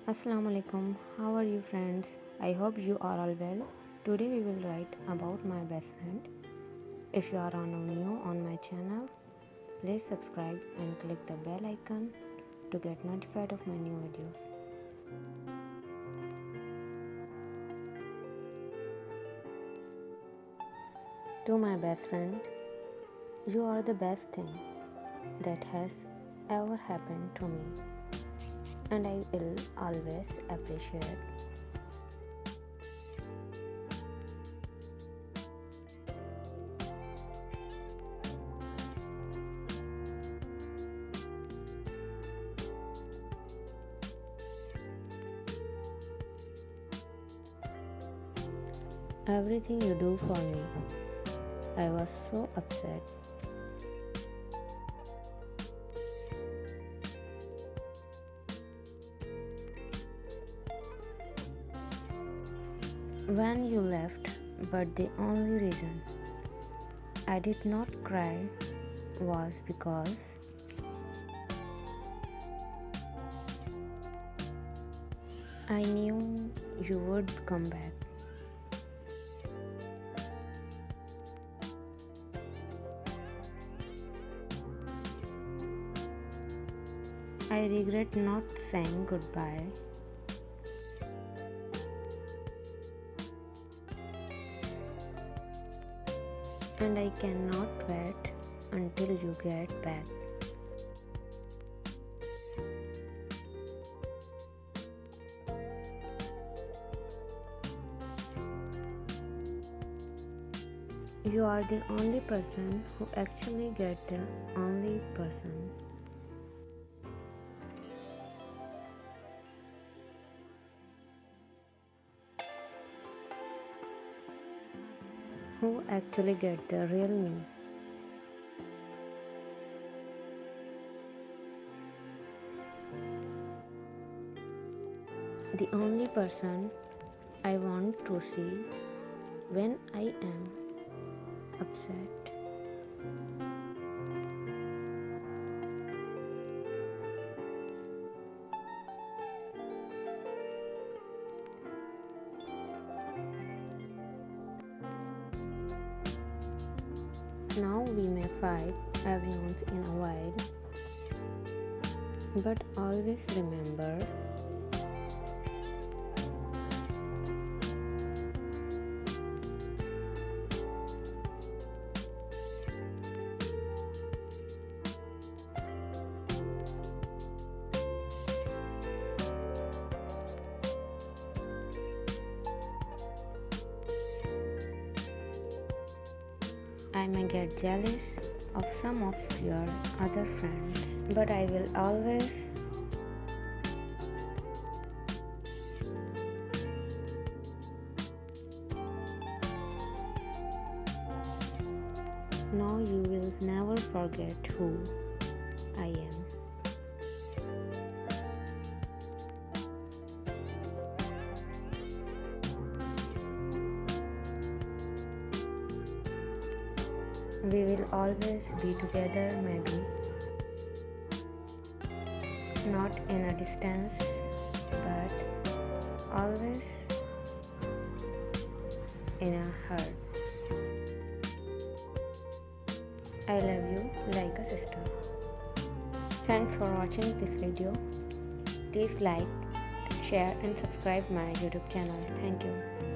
Assalamu alaikum. How are you friends? I hope you are all well. Today we will write about my best friend. If you are new on my channel, please subscribe and click the bell icon to get notified of my new videos. To my best friend, you are the best thing that has ever happened to me, and I will always appreciate. Everything you do for me. I was so upset. When you left, but the only reason I did not cry was because I knew you would come back. I regret not saying goodbye. And I cannot wait until you get back. You are the only person who actually get the only person. Who actually get the real me. The only person I want to see when I am upset. Now we may fight every once in a while, but always remember I may get jealous of some of your other friends, but I will always know you will never forget who I am. We will always be together, maybe not in a distance, but always in a heart. I love you like a sister. Thanks for watching this video. Please like, share and subscribe my YouTube channel. Thank you.